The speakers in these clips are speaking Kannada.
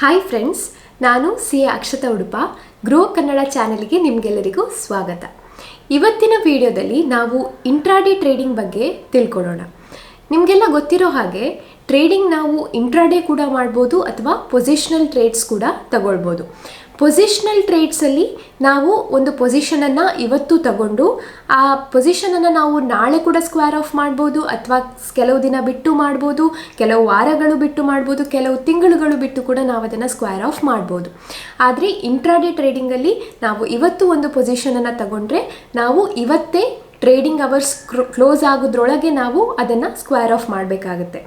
ಹಾಯ್ ಫ್ರೆಂಡ್ಸ್, ನಾನು ಸಿ ಅಕ್ಷತಾ ಉಡುಪ ಗ್ರೋ ಕನ್ನಡ ಚಾನೆಲ್ಗೆ ನಿಮಗೆಲ್ಲರಿಗೂ ಸ್ವಾಗತ. ಇವತ್ತಿನ ವಿಡಿಯೋದಲ್ಲಿ ನಾವು ಇಂಟ್ರಾಡೇ ಟ್ರೇಡಿಂಗ್ ಬಗ್ಗೆ ತಿಳ್ಕೊಳ್ಳೋಣ. ನಿಮಗೆಲ್ಲ ಗೊತ್ತಿರೋ ಹಾಗೆ ಟ್ರೇಡಿಂಗ್ ನಾವು ಇಂಟ್ರಾಡೇ ಕೂಡ ಮಾಡ್ಬೋದು ಅಥವಾ ಪೊಸಿಷನಲ್ ಟ್ರೇಡ್ಸ್ ಕೂಡ ತಗೊಳ್ಬೋದು. ಪೊಸಿಷನಲ್ ಟ್ರೇಡ್ಸಲ್ಲಿ ನಾವು ಒಂದು ಪೊಸಿಷನನ್ನು ಇವತ್ತು ತಗೊಂಡು ಆ ಪೊಸಿಷನನ್ನು ನಾವು ನಾಳೆ ಕೂಡ ಸ್ಕ್ವೇರ್ ಆಫ್ ಮಾಡ್ಬೋದು, ಅಥವಾ ಕೆಲವು ದಿನ ಬಿಟ್ಟು ಮಾಡ್ಬೋದು, ಕೆಲವು ವಾರಗಳು ಬಿಟ್ಟು ಮಾಡ್ಬೋದು, ಕೆಲವು ತಿಂಗಳುಗಳು ಬಿಟ್ಟು ಕೂಡ ನಾವು ಅದನ್ನು ಸ್ಕ್ವೇರ್ ಆಫ್ ಮಾಡ್ಬೋದು. ಆದರೆ ಇಂಟ್ರಾಡೇ ಟ್ರೇಡಿಂಗಲ್ಲಿ ನಾವು ಇವತ್ತು ಒಂದು ಪೊಸಿಷನನ್ನು ತಗೊಂಡ್ರೆ ನಾವು ಇವತ್ತೇ ಟ್ರೇಡಿಂಗ್ ಅವರ್ಸ್ ಕ್ಲೋಸ್ ಆಗೋದ್ರೊಳಗೆ ನಾವು ಅದನ್ನು ಸ್ಕ್ವೇರ್ ಆಫ್ ಮಾಡಬೇಕಾಗುತ್ತೆ.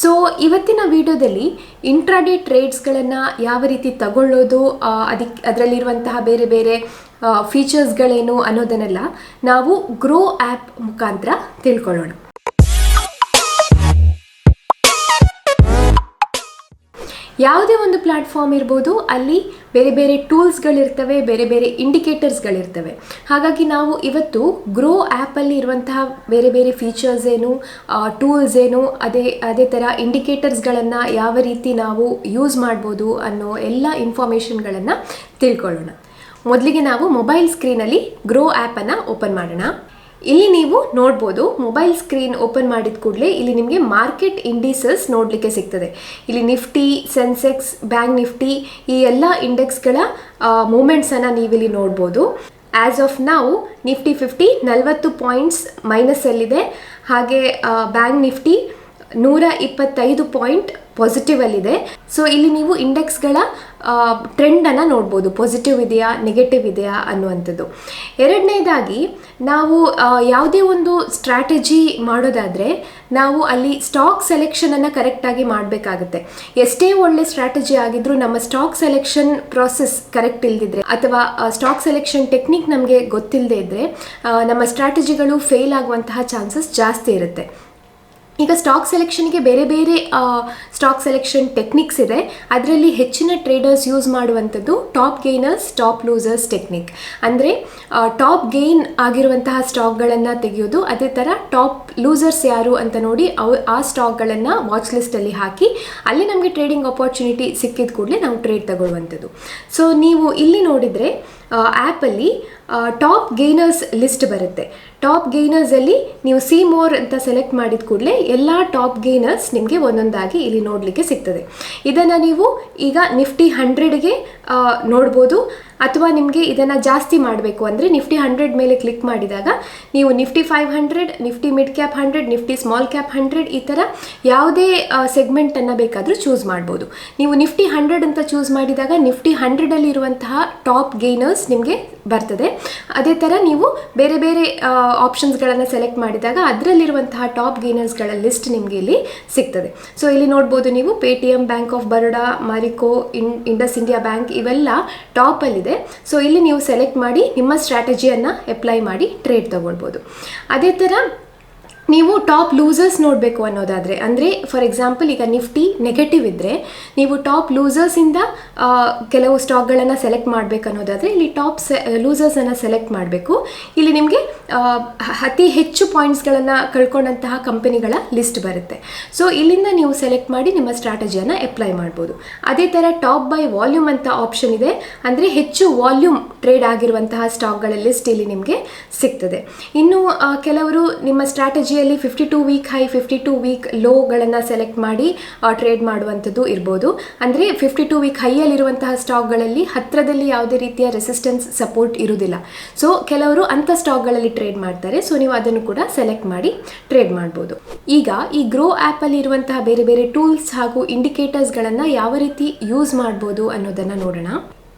ಸೊ ಇವತ್ತಿನ ವಿಡಿಯೋದಲ್ಲಿ ಇಂಟ್ರಾಡೇ ಟ್ರೇಡ್ಸ್ಗಳನ್ನು ಯಾವ ರೀತಿ ತಗೊಳ್ಳೋದು, ಅದರಲ್ಲಿರುವಂತಹ ಬೇರೆ ಬೇರೆ ಫೀಚರ್ಸ್ಗಳೇನು ಅನ್ನೋದನ್ನೆಲ್ಲ ನಾವು ಗ್ರೋ ಆ್ಯಪ್ ಮುಖಾಂತರ ತಿಳ್ಕೊಳ್ಳೋಣ. ಯಾವುದೇ ಒಂದು ಪ್ಲ್ಯಾಟ್ಫಾರ್ಮ್ ಇರ್ಬೋದು, ಅಲ್ಲಿ ಬೇರೆ ಬೇರೆ ಟೂಲ್ಸ್ಗಳಿರ್ತವೆ, ಬೇರೆ ಬೇರೆ ಇಂಡಿಕೇಟರ್ಸ್ಗಳಿರ್ತವೆ. ಹಾಗಾಗಿ ನಾವು ಇವತ್ತು ಗ್ರೋ ಆ್ಯಪಲ್ಲಿ ಇರುವಂತಹ ಬೇರೆ ಬೇರೆ ಫೀಚರ್ಸ್ ಏನು, ಟೂಲ್ಸ್ ಏನು, ಅದೇ ಥರ ಇಂಡಿಕೇಟರ್ಸ್ಗಳನ್ನು ಯಾವ ರೀತಿ ನಾವು ಯೂಸ್ ಮಾಡ್ಬೋದು ಅನ್ನೋ ಎಲ್ಲ ಇನ್ಫಾರ್ಮೇಷನ್ಗಳನ್ನು ತಿಳ್ಕೊಳ್ಳೋಣ. ಮೊದಲಿಗೆ ನಾವು ಮೊಬೈಲ್ ಸ್ಕ್ರೀನಲ್ಲಿ ಗ್ರೋ ಆ್ಯಪನ್ನು ಓಪನ್ ಮಾಡೋಣ. ಇಲ್ಲಿ ನೀವು ನೋಡ್ಬೋದು, ಮೊಬೈಲ್ ಸ್ಕ್ರೀನ್ ಓಪನ್ ಮಾಡಿದ ಕೂಡಲೇ ಇಲ್ಲಿ ನಿಮಗೆ ಮಾರ್ಕೆಟ್ ಇಂಡಿಸಸ್ ನೋಡಲಿಕ್ಕೆ ಸಿಗ್ತದೆ. ಇಲ್ಲಿ ನಿಫ್ಟಿ, ಸೆನ್ಸೆಕ್ಸ್, ಬ್ಯಾಂಕ್ ನಿಫ್ಟಿ ಈ ಎಲ್ಲ ಇಂಡೆಕ್ಸ್ಗಳ ಮೂಮೆಂಟ್ಸನ್ನು ನೀವಿಲ್ಲಿ ನೋಡ್ಬೋದು. ಆ್ಯಸ್ ಆಫ್ ನಾವು ನಿಫ್ಟಿ 50 40 ಪಾಯಿಂಟ್ಸ್ ಮೈನಸಲ್ಲಿದೆ. ಹಾಗೆ ಬ್ಯಾಂಕ್ ನಿಫ್ಟಿ 125 ಪಾಯಿಂಟ್ ಪಾಸಿಟಿವಲ್ಲಿದೆ. ಸೊ ಇಲ್ಲಿ ನೀವು ಇಂಡೆಕ್ಸ್ಗಳ ಟ್ರೆಂಡನ್ನು ನೋಡ್ಬೋದು, ಪಾಸಿಟಿವ್ ಇದೆಯಾ ನೆಗೆಟಿವ್ ಇದೆಯಾ ಅನ್ನುವಂಥದ್ದು. ಎರಡನೇದಾಗಿ ನಾವು ಯಾವುದೇ ಒಂದು ಸ್ಟ್ರಾಟಜಿ ಮಾಡೋದಾದರೆ ನಾವು ಅಲ್ಲಿ ಸ್ಟಾಕ್ ಸೆಲೆಕ್ಷನನ್ನು ಕರೆಕ್ಟಾಗಿ ಮಾಡಬೇಕಾಗುತ್ತೆ. ಎಷ್ಟೇ ಒಳ್ಳೆ ಸ್ಟ್ರಾಟಜಿ ಆಗಿದ್ರೂ ನಮ್ಮ ಸ್ಟಾಕ್ ಸೆಲೆಕ್ಷನ್ ಪ್ರಾಸೆಸ್ ಕರೆಕ್ಟ್ ಇಲ್ಲದಿದ್ದರೆ ಅಥವಾ ಸ್ಟಾಕ್ ಸೆಲೆಕ್ಷನ್ ಟೆಕ್ನಿಕ್ ನಮಗೆ ಗೊತ್ತಿಲ್ಲದೆ ಇದ್ದರೆ ನಮ್ಮ ಸ್ಟ್ರಾಟಜಿಗಳು ಫೇಲ್ ಆಗುವಂತಹ ಚಾನ್ಸಸ್ ಜಾಸ್ತಿ ಇರುತ್ತೆ. ಈಗ ಸ್ಟಾಕ್ ಸೆಲೆಕ್ಷನ್ಗೆ ಬೇರೆ ಬೇರೆ ಸ್ಟಾಕ್ ಸೆಲೆಕ್ಷನ್ ಟೆಕ್ನಿಕ್ಸ್ ಇದೆ. ಅದರಲ್ಲಿ ಹೆಚ್ಚಿನ ಟ್ರೇಡರ್ಸ್ ಯೂಸ್ ಮಾಡುವಂಥದ್ದು top gainers, top losers technique. ಅಂದರೆ ಟಾಪ್ ಗೇನ್ ಆಗಿರುವಂತಹ ಸ್ಟಾಕ್ಗಳನ್ನು ತೆಗೆಯೋದು, ಅದೇ ಥರ ಟಾಪ್ ಲೂಸರ್ಸ್ ಯಾರು ಅಂತ ನೋಡಿ ಆ ಸ್ಟಾಕ್ಗಳನ್ನು ವಾಚ್ ಲಿಸ್ಟಲ್ಲಿ ಹಾಕಿ ಅಲ್ಲಿ ನಮಗೆ ಟ್ರೇಡಿಂಗ್ ಆಪರ್ಚುನಿಟಿ ಸಿಕ್ಕಿದ ಕೂಡಲೇ ನಾವು ಟ್ರೇಡ್ ತಗೊಳ್ಳುವಂಥದ್ದು. ಸೊ ನೀವು ಇಲ್ಲಿ ನೋಡಿದರೆ ಆ್ಯಪಲ್ಲಿ ಟಾಪ್ ಗೇನರ್ಸ್ ಲಿಸ್ಟ್ ಬರುತ್ತೆ. ಟಾಪ್ ಗೇನರ್ಸಲ್ಲಿ ನೀವು ಸಿ ಮೋರ್ ಅಂತ ಸೆಲೆಕ್ಟ್ ಮಾಡಿದ ಕೂಡಲೇ ಎಲ್ಲ ಟಾಪ್ ಗೇನರ್ಸ್ ನಿಮಗೆ ಒಂದೊಂದಾಗಿ ಇಲ್ಲಿ ನೋಡಲಿಕ್ಕೆ ಸಿಗ್ತದೆ. ಇದನ್ನು ನೀವು ಈಗ ನಿಫ್ಟಿ 100ಗೆ ನೋಡ್ಬೋದು, ಅಥವಾ ನಿಮಗೆ ಇದನ್ನು ಜಾಸ್ತಿ ಮಾಡಬೇಕು ಅಂದರೆ ನಿಫ್ಟಿ 100 ಮೇಲೆ ಕ್ಲಿಕ್ ಮಾಡಿದಾಗ ನೀವು Nifty 500, Nifty mid cap 100, Nifty small cap 100 ಈ ಥರ ಯಾವುದೇ ಸೆಗ್ಮೆಂಟನ್ನು ಬೇಕಾದರೂ ಚೂಸ್ ಮಾಡ್ಬೋದು. ನೀವು ನಿಫ್ಟಿ 100 ಅಂತ ಚೂಸ್ ಮಾಡಿದಾಗ ನಿಫ್ಟಿ 100ಅಲ್ಲಿರುವಂತಹ ಟಾಪ್ ಗೇನರ್ಸ್ ನಿಮಗೆ ಬರ್ತದೆ. ಅದೇ ಥರ ನೀವು ಬೇರೆ ಬೇರೆ ಆಪ್ಷನ್ಸ್ಗಳನ್ನು ಸೆಲೆಕ್ಟ್ ಮಾಡಿದಾಗ ಅದರಲ್ಲಿರುವಂತಹ ಟಾಪ್ ಗೇನರ್ಸ್ಗಳ ಲಿಸ್ಟ್ ನಿಮಗೆ ಇಲ್ಲಿ ಸಿಗ್ತದೆ. ಸೊ ಇಲ್ಲಿ ನೋಡ್ಬೋದು ನೀವು Paytm, bank of Baroda, Marico, Indus India bank ಇವೆಲ್ಲ ಟಾಪಲ್ಲಿದೆ. ಸೊ ಇಲ್ಲಿ ನೀವು ಸೆಲೆಕ್ಟ್ ಮಾಡಿ ನಿಮ್ಮ ಸ್ಟ್ರಾಟಜಿಯನ್ನು ಅಪ್ಲೈ ಮಾಡಿ ಟ್ರೇಡ್ ತಗೊಳ್ಬೋದು. ಅದೇ ಥರ ನೀವು ಟಾಪ್ ಲೂಸರ್ಸ್ ನೋಡಬೇಕು ಅನ್ನೋದಾದರೆ, ಅಂದರೆ ಫಾರ್ ಎಕ್ಸಾಂಪಲ್ ಈಗ ನಿಫ್ಟಿ ನೆಗೆಟಿವ್ ಇದ್ದರೆ ನೀವು ಟಾಪ್ ಲೂಸರ್ಸಿಂದ ಕೆಲವು ಸ್ಟಾಕ್ಗಳನ್ನು ಸೆಲೆಕ್ಟ್ ಮಾಡಬೇಕು ಅನ್ನೋದಾದರೆ ಇಲ್ಲಿ ಟಾಪ್ ಲೂಸರ್ಸನ್ನು ಸೆಲೆಕ್ಟ್ ಮಾಡಬೇಕು. ಇಲ್ಲಿ ನಿಮಗೆ ಅತಿ ಹೆಚ್ಚು ಪಾಯಿಂಟ್ಸ್ಗಳನ್ನು ಕಳ್ಕೊಂಡಂತಹ ಕಂಪನಿಗಳ ಲಿಸ್ಟ್ ಬರುತ್ತೆ. ಸೊ ಇಲ್ಲಿಂದ ನೀವು ಸೆಲೆಕ್ಟ್ ಮಾಡಿ ನಿಮ್ಮ ಸ್ಟ್ರಾಟಜಿಯನ್ನು ಅಪ್ಲೈ ಮಾಡ್ಬೋದು. ಅದೇ ಥರ ಟಾಪ್ ಬೈ ವಾಲ್ಯೂಮ್ ಅಂತ ಆಪ್ಷನ್ ಇದೆ, ಅಂದರೆ ಹೆಚ್ಚು ವಾಲ್ಯೂಮ್ ಟ್ರೇಡ್ ಆಗಿರುವಂತಹ ಸ್ಟಾಕ್ಗಳ ಲಿಸ್ಟ್ ಇಲ್ಲಿ ನಿಮಗೆ ಸಿಗ್ತದೆ. ಇನ್ನು ಕೆಲವರು ನಿಮ್ಮ ಸ್ಟ್ರಾಟಜಿಯಲ್ಲಿ 52 ವೀಕ್ ಹೈ, 52 ವೀಕ್ ಲೋಗಳನ್ನು ಸೆಲೆಕ್ಟ್ ಮಾಡಿ ಟ್ರೇಡ್ ಮಾಡುವಂಥದ್ದು ಇರ್ಬೋದು. ಅಂದರೆ 52 ವೀಕ್ ಹೈಯಲ್ಲಿರುವಂತಹ ಸ್ಟಾಕ್ಗಳಲ್ಲಿ ಹತ್ತಿರದಲ್ಲಿ ಯಾವುದೇ ರೀತಿಯ ರೆಸಿಸ್ಟೆನ್ಸ್ ಸಪೋರ್ಟ್ ಇರುವುದಿಲ್ಲ. ಸೊ ಕೆಲವರು ಅಂಥ ಸ್ಟಾಕ್ಗಳಲ್ಲಿ ಟ್ರೇಡ್ ಮಾಡ್ತಾರೆ. ಸೊ ನೀವು ಅದನ್ನು ಕೂಡ ಸೆಲೆಕ್ಟ್ ಮಾಡಿ ಟ್ರೇಡ್ ಮಾಡ್ಬೋದು. ಈಗ ಈ ಗ್ರೋ ಆ್ಯಪಲ್ಲಿ ಇರುವಂತಹ ಬೇರೆ ಬೇರೆ ಟೂಲ್ಸ್ ಹಾಗೂ ಇಂಡಿಕೇಟರ್ಸ್ಗಳನ್ನು ಯಾವ ರೀತಿ ಯೂಸ್ ಮಾಡ್ಬೋದು ಅನ್ನೋದನ್ನು ನೋಡೋಣ.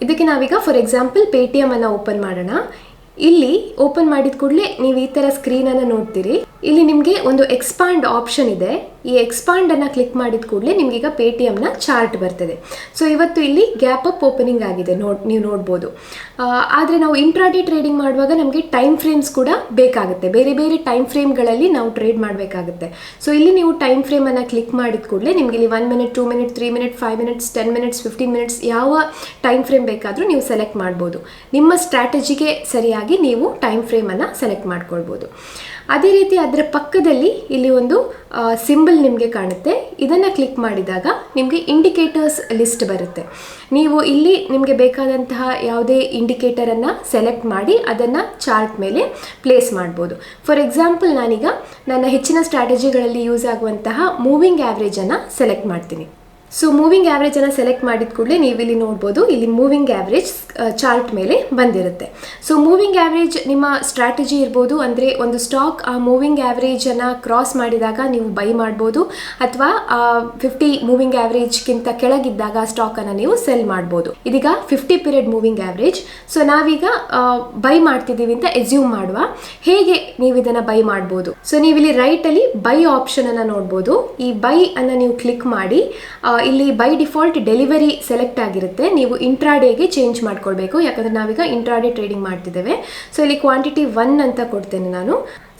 ಇದಕ್ಕೆ ನಾವೀಗ ಫಾರ್ ಎಕ್ಸಾಂಪಲ್ ಪೇಟಿಎಮ್ ಅನ್ನು ಓಪನ್ ಮಾಡೋಣ. ಇಲ್ಲಿ ಓಪನ್ ಮಾಡಿದ ಕೂಡಲೇ ನೀವು ಈ ಥರ ಸ್ಕ್ರೀನನ್ನು ನೋಡ್ತೀರಿ. ಇಲ್ಲಿ ನಿಮಗೆ ಒಂದು ಎಕ್ಸ್ಪಾಂಡ್ ಆಪ್ಷನ್ ಇದೆ. ಈ ಎಕ್ಸ್ಪಾಂಡನ್ನು ಕ್ಲಿಕ್ ಮಾಡಿದ ಕೂಡಲೇ ನಿಮಗೀಗ ಪೇಟಿಎಮ್ನ ಚಾರ್ಟ್ ಬರ್ತದೆ. ಸೊ ಇವತ್ತು ಇಲ್ಲಿ ಗ್ಯಾಪ್ ಅಪ್ ಓಪನಿಂಗ್ ಆಗಿದೆ, ನೀವು ನೋಡ್ಬೋದು. ಆದರೆ ನಾವು ಇಂಟ್ರಾಡೇ ಟ್ರೇಡಿಂಗ್ ಮಾಡುವಾಗ ನಮಗೆ ಟೈಮ್ ಫ್ರೇಮ್ಸ್ ಕೂಡ ಬೇಕಾಗುತ್ತೆ. ಬೇರೆ ಬೇರೆ ಟೈಮ್ ಫ್ರೇಮ್ಗಳಲ್ಲಿ ನಾವು ಟ್ರೇಡ್ ಮಾಡಬೇಕಾಗುತ್ತೆ. ಸೊ ಇಲ್ಲಿ ನೀವು ಟೈಮ್ ಫ್ರೇಮನ್ನು ಕ್ಲಿಕ್ ಮಾಡಿದ ಕೂಡಲೇ ನಿಮಗೆ ಇಲ್ಲಿ 1 minute, 2 minute, 3 minute, 5 minutes, 10 minutes, 15 minutes ಯಾವ ಟೈಮ್ ಫ್ರೇಮ್ ಬೇಕಾದರೂ ನೀವು ಸೆಲೆಕ್ಟ್ ಮಾಡ್ಬೋದು. ನಿಮ್ಮ ಸ್ಟ್ರಾಟಜಿಗೆ ಸರಿಯಾಗಿ ನೀವು ಟೈಮ್ ಫ್ರೇಮನ್ನು ಸೆಲೆಕ್ಟ್ ಮಾಡ್ಕೊಳ್ಬೋದು. ಅದೇ ರೀತಿ ಅದರ ಪಕ್ಕದಲ್ಲಿ ಇಲ್ಲಿ ಒಂದು ಸಿಂಬಲ್ ನಿಮಗೆ ಕಾಣುತ್ತೆ. ಇದನ್ನು ಕ್ಲಿಕ್ ಮಾಡಿದಾಗ ನಿಮಗೆ ಇಂಡಿಕೇಟರ್ಸ್ ಲಿಸ್ಟ್ ಬರುತ್ತೆ. ನೀವು ಇಲ್ಲಿ ನಿಮಗೆ ಬೇಕಾದಂತಹ ಯಾವುದೇ ಇಂಡಿಕೇಟರನ್ನು ಸೆಲೆಕ್ಟ್ ಮಾಡಿ ಅದನ್ನು ಚಾರ್ಟ್ ಮೇಲೆ ಪ್ಲೇಸ್ ಮಾಡ್ಬೋದು. ಫಾರ್ ಎಕ್ಸಾಂಪಲ್ ನಾನೀಗ ನನ್ನ ಹೆಚ್ಚಿನ ಸ್ಟ್ರಾಟಜಿಗಳಲ್ಲಿ ಯೂಸ್ ಆಗುವಂತಹ ಮೂವಿಂಗ್ ಆ್ಯಾವ್ರೇಜನ್ನು ಸೆಲೆಕ್ಟ್ ಮಾಡ್ತೀನಿ. ಸೊ ಮೂವಿಂಗ್ ಆ್ಯಾವ್ರೇಜನ್ನು ಸೆಲೆಕ್ಟ್ ಮಾಡಿದ ಕೂಡಲೇ ನೀವು ಇಲ್ಲಿ ನೋಡ್ಬೋದು, ಇಲ್ಲಿ ಮೂವಿಂಗ್ ಆ್ಯಾವ್ರೇಜ್ ಚಾರ್ಟ್ ಮೇಲೆ ಬಂದಿರುತ್ತೆ. ಸೊ ಮೂವಿಂಗ್ ಆ್ಯಾವ್ರೇಜ್ ನಿಮ್ಮ ಸ್ಟ್ರಾಟಜಿ ಇರ್ಬೋದು, ಅಂದರೆ ಒಂದು ಸ್ಟಾಕ್ ಆ ಮೂವಿಂಗ್ ಆ್ಯಾವ್ರೇಜನ್ನು ಕ್ರಾಸ್ ಮಾಡಿದಾಗ ನೀವು ಬೈ ಮಾಡ್ಬೋದು, ಅಥವಾ 50 ಮೂವಿಂಗ್ ಆ್ಯಾವ್ರೇಜ್ಗಿಂತ ಕೆಳಗಿದ್ದಾಗ ಆ ಸ್ಟಾಕನ್ನು ನೀವು ಸೆಲ್ ಮಾಡ್ಬೋದು. ಇದೀಗ 50 ಪೀರಿಯಡ್ ಮೂವಿಂಗ್ ಆ್ಯಾವ್ರೇಜ್. ಸೊ ನಾವೀಗ ಬೈ ಮಾಡ್ತಿದ್ದೀವಿ ಅಂತ ಎಸ್ಯೂಮ್ ಮಾಡುವ. ಹೇಗೆ ನೀವು ಇದನ್ನು ಬೈ ಮಾಡ್ಬೋದು? ಸೊ ನೀವಿಲ್ಲಿ ರೈಟಲ್ಲಿ ಬೈ ಆಪ್ಷನನ್ನು ನೋಡ್ಬೋದು. ಈ ಬೈ ಅನ್ನು ನೀವು ಕ್ಲಿಕ್ ಮಾಡಿ ಇಲ್ಲಿ ಬೈ ಡಿಫಾಲ್ಟ್ ಡೆಲಿವರಿ ಸೆಲೆಕ್ಟ್ ಆಗಿರುತ್ತೆ. ನೀವು ಇಂಟ್ರಾಡೇಗೆ ಚೇಂಜ್ ಮಾಡ್ಕೊಳ್ಬೇಕು, ಯಾಕಂದರೆ ನಾವೀಗ ಇಂಟ್ರಾಡೇ ಟ್ರೇಡಿಂಗ್ ಮಾಡ್ತಿದ್ದೇವೆ. ಸೊ ಇಲ್ಲಿ ಕ್ವಾಂಟಿಟಿ 1 ಅಂತ ಕೊಡ್ತೇನೆ ನಾನು.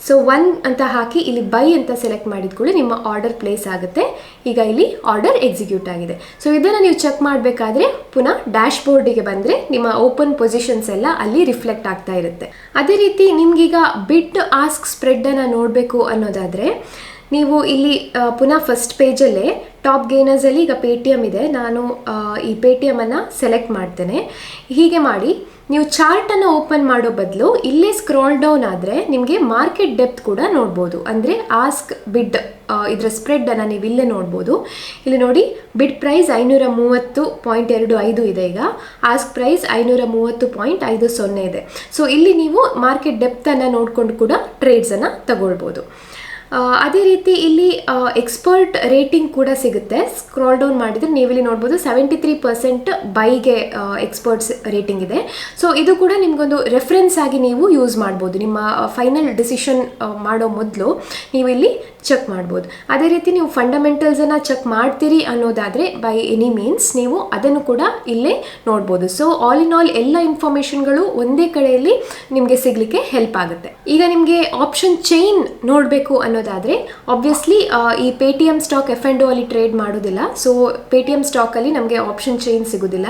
ಸೊ 1 ಅಂತ ಹಾಕಿ ಇಲ್ಲಿ ಬೈ ಅಂತ ಸೆಲೆಕ್ಟ್ ಮಾಡಿದ ಕೂಡ ನಿಮ್ಮ ಆರ್ಡರ್ ಪ್ಲೇಸ್ ಆಗುತ್ತೆ. ಈಗ ಇಲ್ಲಿ ಆರ್ಡರ್ ಎಕ್ಸಿಕ್ಯೂಟ್ ಆಗಿದೆ. ಸೊ ಇದನ್ನು ನೀವು ಚೆಕ್ ಮಾಡಬೇಕಾದ್ರೆ ಪುನಃ ಡ್ಯಾಶ್ ಬೋರ್ಡಿಗೆ ಬಂದರೆ ನಿಮ್ಮ ಓಪನ್ ಪೊಸಿಷನ್ಸ್ ಎಲ್ಲ ಅಲ್ಲಿ ರಿಫ್ಲೆಕ್ಟ್ ಆಗ್ತಾ ಇರುತ್ತೆ. ಅದೇ ರೀತಿ ನಿಮ್ಗೀಗ ಬಿಡ್ ಆಸ್ಕ್ ಸ್ಪ್ರೆಡ್ಡನ್ನು ನೋಡಬೇಕು ಅನ್ನೋದಾದರೆ ನೀವು ಇಲ್ಲಿ ಪುನಃ ಫಸ್ಟ್ ಪೇಜಲ್ಲೇ ಟಾಪ್ ಗೇನರ್ಸಲ್ಲಿ ಈಗ ಪೇಟಿಎಮ್ ಇದೆ. ನಾನು ಈ ಪೇಟಿಎಮನ್ನು ಸೆಲೆಕ್ಟ್ ಮಾಡ್ತೇನೆ. ಹೀಗೆ ಮಾಡಿ ನೀವು ಚಾರ್ಟನ್ನು ಓಪನ್ ಮಾಡೋ ಬದಲು ಇಲ್ಲೇ ಸ್ಕ್ರಾಲ್ ಡೌನ್ ಆದರೆ ನಿಮಗೆ ಮಾರ್ಕೆಟ್ ಡೆಪ್ತ್ ಕೂಡ ನೋಡ್ಬೋದು. ಅಂದರೆ ಆಸ್ಕ್ ಬಿಡ್ ಇದರ ಸ್ಪ್ರೆಡ್ಡನ್ನು ನೀವು ಇಲ್ಲೇ ನೋಡ್ಬೋದು. ಇಲ್ಲಿ ನೋಡಿ, ಬಿಡ್ ಪ್ರೈಸ್ 530.25 ಇದೆ. ಈಗ ಆಸ್ಕ್ ಪ್ರೈಸ್ 530.50 ಇದೆ. ಸೊ ಇಲ್ಲಿ ನೀವು ಮಾರ್ಕೆಟ್ ಡೆಪ್ತನ್ನು ನೋಡಿಕೊಂಡು ಕೂಡ ಟ್ರೇಡ್ಸನ್ನು ತಗೊಳ್ಬೋದು. ಅದೇ ರೀತಿ ಇಲ್ಲಿ ಎಕ್ಸ್ಪರ್ಟ್ ರೇಟಿಂಗ್ ಕೂಡ ಸಿಗುತ್ತೆ. ಸ್ಕ್ರಾಲ್ ಡೌನ್ ಮಾಡಿದರೆ ನೀವಿಲ್ಲಿ ನೋಡ್ಬೋದು 73% ಬೈಗೆ ಎಕ್ಸ್ಪರ್ಟ್ಸ್ ರೇಟಿಂಗ್ ಇದೆ. ಸೊ ಇದು ಕೂಡ ನಿಮಗೊಂದು ರೆಫರೆನ್ಸ್ ಆಗಿ ನೀವು ಯೂಸ್ ಮಾಡ್ಬೋದು. ನಿಮ್ಮ ಫೈನಲ್ ಡಿಸಿಷನ್ ಮಾಡೋ ಮೊದಲು ನೀವು ಇಲ್ಲಿ ಚೆಕ್ ಮಾಡ್ಬೋದು. ಅದೇ ರೀತಿ ನೀವು ಫಂಡಮೆಂಟಲ್ಸನ್ನು ಚೆಕ್ ಮಾಡ್ತೀರಿ ಅನ್ನೋದಾದರೆ ಬೈ ಎನಿ ಮೀನ್ಸ್ ನೀವು ಅದನ್ನು ಕೂಡ ಇಲ್ಲೇ ನೋಡ್ಬೋದು. ಸೊ ಆಲ್ ಇನ್ ಆಲ್ ಎಲ್ಲ ಇನ್ಫಾರ್ಮೇಷನ್ಗಳು ಒಂದೇ ಕಡೆಯಲ್ಲಿ ನಿಮಗೆ ಸಿಗಲಿಕ್ಕೆ ಹೆಲ್ಪ್ ಆಗುತ್ತೆ. ಈಗ ನಿಮಗೆ ಆಪ್ಷನ್ ಚೈನ್ ನೋಡಬೇಕು ಅನ್ನೋದಾದರೆ ಆಬ್ವಿಯಸ್ಲಿ ಈ ಪೇಟಿಎಮ್ ಸ್ಟಾಕ್ F&O ಅಲ್ಲಿ ಟ್ರೇಡ್ ಮಾಡೋದಿಲ್ಲ. ಸೊ ಪೇಟಿಎಮ್ ಸ್ಟಾಕಲ್ಲಿ ನಮಗೆ ಆಪ್ಷನ್ ಚೈನ್ ಸಿಗೋದಿಲ್ಲ.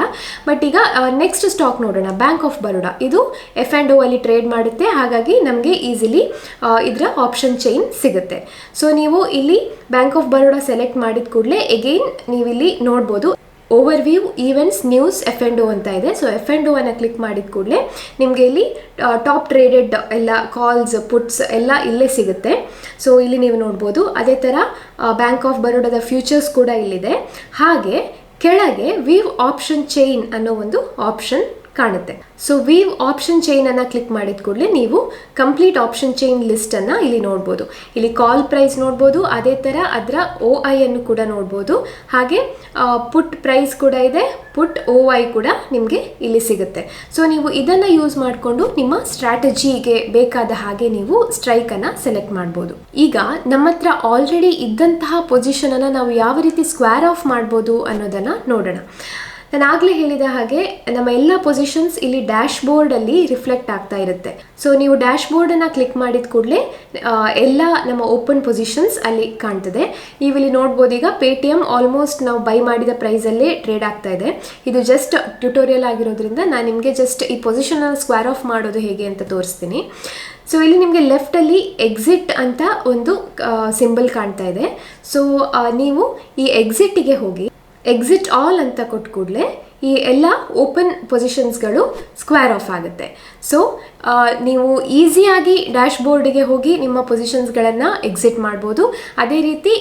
ಬಟ್ ಈಗ ನೆಕ್ಸ್ಟ್ ಸ್ಟಾಕ್ ನೋಡೋಣ, ಬ್ಯಾಂಕ್ ಆಫ್ ಬರೋಡಾ. ಇದು F&O ಅಲ್ಲಿ ಟ್ರೇಡ್ ಮಾಡುತ್ತೆ, ಹಾಗಾಗಿ ನಮಗೆ ಈಸಿಲಿ ಇದರ ಆಪ್ಷನ್ ಚೈನ್ ಸಿಗುತ್ತೆ. ಸೊ ನೀವು ಇಲ್ಲಿ ಬ್ಯಾಂಕ್ ಆಫ್ ಬರೋಡಾ ಸೆಲೆಕ್ಟ್ ಮಾಡಿದ ಕೂಡಲೇ ಎಗೈನ್ ನೀವಿಲ್ಲಿ ನೋಡ್ಬೋದು ಓವರ್ವ್ಯೂ ಈವೆಂಟ್ಸ್ ನ್ಯೂಸ್ F&O ಅಂತ ಇದೆ. ಸೊ F&O ಅನ್ನು ಕ್ಲಿಕ್ ಮಾಡಿದ ಕೂಡಲೇ ನಿಮಗೆ ಇಲ್ಲಿ ಟಾಪ್ ಟ್ರೇಡೆಡ್ ಎಲ್ಲ ಕಾಲ್ಸ್ ಪುಟ್ಸ್ ಎಲ್ಲ ಇಲ್ಲೇ ಸಿಗುತ್ತೆ. ಸೊ ಇಲ್ಲಿ ನೀವು ನೋಡ್ಬೋದು. ಅದೇ ಥರ ಬ್ಯಾಂಕ್ ಆಫ್ ಬರೋಡಾದ ಫ್ಯೂಚರ್ಸ್ ಕೂಡ ಇಲ್ಲಿದೆ. ಹಾಗೆ ಕೆಳಗೆ ವೀವ್ ಆಪ್ಷನ್ ಚೈನ್ ಅನ್ನೋ ಒಂದು ಆಪ್ಷನ್ ಕಾಣುತ್ತೆ. ಸೊ ವೀವ್ ಆಪ್ಷನ್ ಚೈನ್ ಅನ್ನು ಕ್ಲಿಕ್ ಮಾಡಿದ ಕೂಡಲೇ ನೀವು ಕಂಪ್ಲೀಟ್ ಆಪ್ಷನ್ ಚೈನ್ ಲಿಸ್ಟನ್ನು ಇಲ್ಲಿ ನೋಡ್ಬೋದು. ಇಲ್ಲಿ ಕಾಲ್ ಪ್ರೈಸ್ ನೋಡ್ಬೋದು, ಅದೇ ಥರ ಅದರ OI ಅನ್ನು ಕೂಡ ನೋಡ್ಬೋದು. ಹಾಗೆ ಪುಟ್ ಪ್ರೈಸ್ ಕೂಡ ಇದೆ, ಪುಟ್ OI ಕೂಡ ನಿಮಗೆ ಇಲ್ಲಿ ಸಿಗುತ್ತೆ. ಸೊ ನೀವು ಇದನ್ನು ಯೂಸ್ ಮಾಡಿಕೊಂಡು ನಿಮ್ಮ ಸ್ಟ್ರಾಟಜಿಗೆ ಬೇಕಾದ ಹಾಗೆ ನೀವು ಸ್ಟ್ರೈಕನ್ನು ಸೆಲೆಕ್ಟ್ ಮಾಡ್ಬೋದು. ಈಗ ನಮ್ಮ ಹತ್ರ ಆಲ್ರೆಡಿ ಇದ್ದಂತಹ ಪೊಸಿಷನನ್ನು ನಾವು ಯಾವ ರೀತಿ ಸ್ಕ್ವೇರ್ ಆಫ್ ಮಾಡ್ಬೋದು ಅನ್ನೋದನ್ನು ನೋಡೋಣ. ನಾನು ಆಗಲೇ ಹೇಳಿದ ಹಾಗೆ ನಮ್ಮ ಎಲ್ಲ ಪೊಸಿಷನ್ಸ್ ಇಲ್ಲಿ ಡ್ಯಾಶ್ ಬೋರ್ಡಲ್ಲಿ ರಿಫ್ಲೆಕ್ಟ್ ಆಗ್ತಾ ಇರುತ್ತೆ. ಸೊ ನೀವು ಡ್ಯಾಶ್ ಬೋರ್ಡನ್ನು ಕ್ಲಿಕ್ ಮಾಡಿದ ಕೂಡಲೇ ಎಲ್ಲ ನಮ್ಮ ಓಪನ್ ಪೊಸಿಷನ್ಸ್ ಅಲ್ಲಿ ಕಾಣ್ತದೆ. ನೀವಿಲ್ಲಿ ನೋಡ್ಬೋದು. ಈಗ ಪೇಟಿಎಮ್ ಆಲ್ಮೋಸ್ಟ್ ನಾವು ಬೈ ಮಾಡಿದ ಪ್ರೈಸಲ್ಲೇ ಟ್ರೇಡ್ ಆಗ್ತಾ ಇದೆ. ಇದು ಜಸ್ಟ್ ಟ್ಯುಟೋರಿಯಲ್ ಆಗಿರೋದ್ರಿಂದ ನಾನು ನಿಮಗೆ ಜಸ್ಟ್ ಈ ಪೊಸಿಷನನ್ನು ಸ್ಕ್ವೇರ್ ಆಫ್ ಮಾಡೋದು ಹೇಗೆ ಅಂತ ತೋರಿಸ್ತೀನಿ. ಸೊ ಇಲ್ಲಿ ನಿಮಗೆ ಲೆಫ್ಟಲ್ಲಿ ಎಕ್ಸಿಟ್ ಅಂತ ಒಂದು ಸಿಂಬಲ್ ಕಾಣ್ತಾ ಇದೆ. ಸೊ ನೀವು ಈ ಎಕ್ಸಿಟ್ಟಿಗೆ ಹೋಗಿ ಎಕ್ಸಿಟ್ ಆಲ್ ಅಂತ ಕೊಟ್ಟ ಕೂಡಲೇ ಈ ಎಲ್ಲ ಓಪನ್ ಪೊಸಿಷನ್ಸ್ಗಳು ಸ್ಕ್ವೇರ್ ಆಫ್ ಆಗುತ್ತೆ. ಸೊ ನೀವು ಈಸಿಯಾಗಿ ಡ್ಯಾಶ್ ಬೋರ್ಡಿಗೆ ಹೋಗಿ ನಿಮ್ಮ ಪೊಸಿಷನ್ಸ್ಗಳನ್ನು ಎಕ್ಸಿಟ್ ಮಾಡ್ಬೋದು. ಅದೇ ರೀತಿ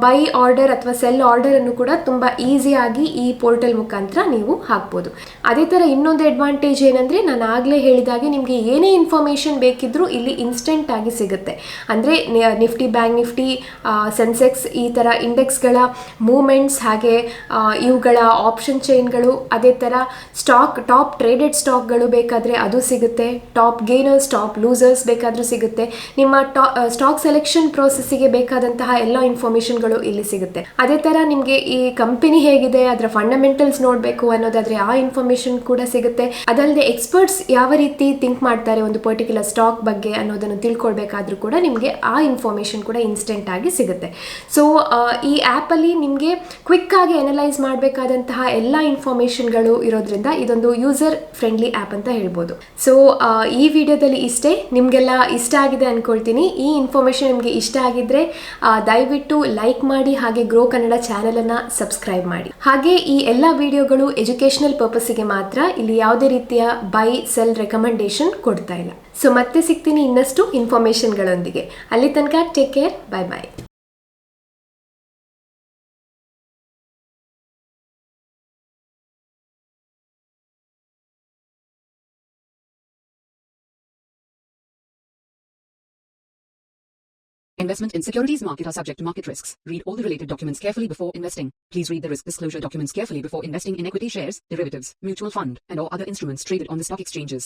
ಬೈ ಆರ್ಡರ್ ಅಥವಾ ಸೆಲ್ ಆರ್ಡರನ್ನು ಕೂಡ ತುಂಬ ಈಸಿಯಾಗಿ ಈ ಪೋರ್ಟಲ್ ಮುಖಾಂತರ ನೀವು ಹಾಕ್ಬೋದು. ಅದೇ ಥರ ಇನ್ನೊಂದು ಅಡ್ವಾಂಟೇಜ್ ಏನಂದರೆ, ನಾನು ಆಗಲೇ ಹೇಳಿದಾಗೆ ನಿಮಗೆ ಏನೇ ಇನ್ಫಾರ್ಮೇಷನ್ ಬೇಕಿದ್ದರೂ ಇಲ್ಲಿ ಇನ್ಸ್ಟೆಂಟ್ ಆಗಿ ಸಿಗುತ್ತೆ. ಅಂದರೆ ನಿಫ್ಟಿ, ಬ್ಯಾಂಕ್ ನಿಫ್ಟಿ, ಸೆನ್ಸೆಕ್ಸ್ ಈ ಥರ ಇಂಡೆಕ್ಸ್ಗಳ ಮೂಮೆಂಟ್ಸ್, ಹಾಗೆ ಇವುಗಳ ಆಪ್ಷನ್ ಚೈನ್ಗಳು, ಅದೇ ಥರ ಸ್ಟಾಕ್ ಟಾಪ್ ಟ್ರೇಡೆಡ್ ಸ್ಟಾಕ್ಗಳು ಬೇಕಾದರೆ ಅದು ಸಿಗುತ್ತೆ. ಟಾಪ್ ಗೇನರ್ಸ್, ಟಾಪ್ ಲೂಸರ್ಸ್ ಬೇಕಾದರೂ ಸಿಗುತ್ತೆ. ನಿಮ್ಮ ಸ್ಟಾಕ್ ಸೆಲೆಕ್ಷನ್ ಪ್ರೋಸೆಸ್ಸಿಗೆ ಬೇಕಾದಂತಹ ಎಲ್ಲ ಇನ್ಫಾರ್ಮೇಷನ್ಗಳು ಇಲ್ಲಿ ಸಿಗುತ್ತೆ. ಅದೇ ಥರ ನಿಮಗೆ ಈ ಕಂಪನಿ ಹೇಗಿದೆ, ಅದರ ಫಂಡಮೆಂಟಲ್ಸ್ ನೋಡಬೇಕು ಅನ್ನೋದಾದರೆ ಆ ಇನ್ಫಾರ್ಮೇಷನ್ ಕೂಡ ಸಿಗುತ್ತೆ. ಅದಲ್ಲದೆ ಎಕ್ಸ್ಪರ್ಟ್ಸ್ ಯಾವ ರೀತಿ ಥಿಂಕ್ ಮಾಡ್ತಾರೆ ಒಂದು ಪರ್ಟಿಕ್ಯುಲರ್ ಸ್ಟಾಕ್ ಬಗ್ಗೆ ಅನ್ನೋದನ್ನು ತಿಳ್ಕೊಳ್ಬೇಕಾದ್ರೂ ಕೂಡ ನಿಮಗೆ ಆ ಇನ್ಫಾರ್ಮೇಷನ್ ಕೂಡ ಇನ್ಸ್ಟೆಂಟ್ ಆಗಿ ಸಿಗುತ್ತೆ. ಸೊ ಈ ಆ್ಯಪಲ್ಲಿ ನಿಮಗೆ ಕ್ವಿಕ್ ಆಗಿ ಅನಲೈಸ್ ಮಾಡಬೇಕಾದಂತಹ ಎಲ್ಲ ಇನ್ಫಾರ್ಮೇಷನ್ಗಳು ಇರೋದ್ರಿಂದ ಇದೊಂದು ಯೂಸರ್ ಫ್ರೆಂಡ್ಲಿ ಆ್ಯಪ್ ಅಂತ ಹೇಳ್ಬೋದು. ಸೊ ಈ ವಿಡಿಯೋದಲ್ಲಿ ಇಷ್ಟೇ. ನಿಮಗೆಲ್ಲ ಇಷ್ಟ ಆಗಿದೆ ಅಂದ್ಕೊಳ್ತೀನಿ. ಈ ಇನ್ಫಾರ್ಮೇಷನ್ ನಿಮಗೆ ಇಷ್ಟ ಆಗಿದ್ರೆ ದಯವಿಟ್ಟು ಲೈಕ್ ಮಾಡಿ, ಹಾಗೆ ಗ್ರೋ ಕನ್ನಡ ಚಾನಲನ್ನು ಸಬ್ಸ್ಕ್ರೈಬ್ ಮಾಡಿ. ಹಾಗೆ ಈ ಎಲ್ಲ ವಿಡಿಯೋಗಳು ಎಜುಕೇಷನಲ್ ಪರ್ಪಸ್ಸಿಗೆ ಮಾತ್ರ, ಇಲ್ಲಿ ಯಾವುದೇ ರೀತಿಯ ಬೈ ಸೆಲ್ ರೆಕಮೆಂಡೇಶನ್ ಕೊಡ್ತಾ ಇಲ್ಲ. ಸೊ ಮತ್ತೆ ಸಿಗ್ತೀನಿ ಇನ್ನಷ್ಟು ಇನ್ಫಾರ್ಮೇಷನ್ಗಳೊಂದಿಗೆ. ಅಲ್ಲಿ ತನಕ take care, bye bye. Investment in securities market are subject to market risks. Read all the related documents carefully before investing. Please read the risk disclosure documents carefully before investing in equity shares, derivatives, mutual fund, and or other instruments traded on the stock exchanges.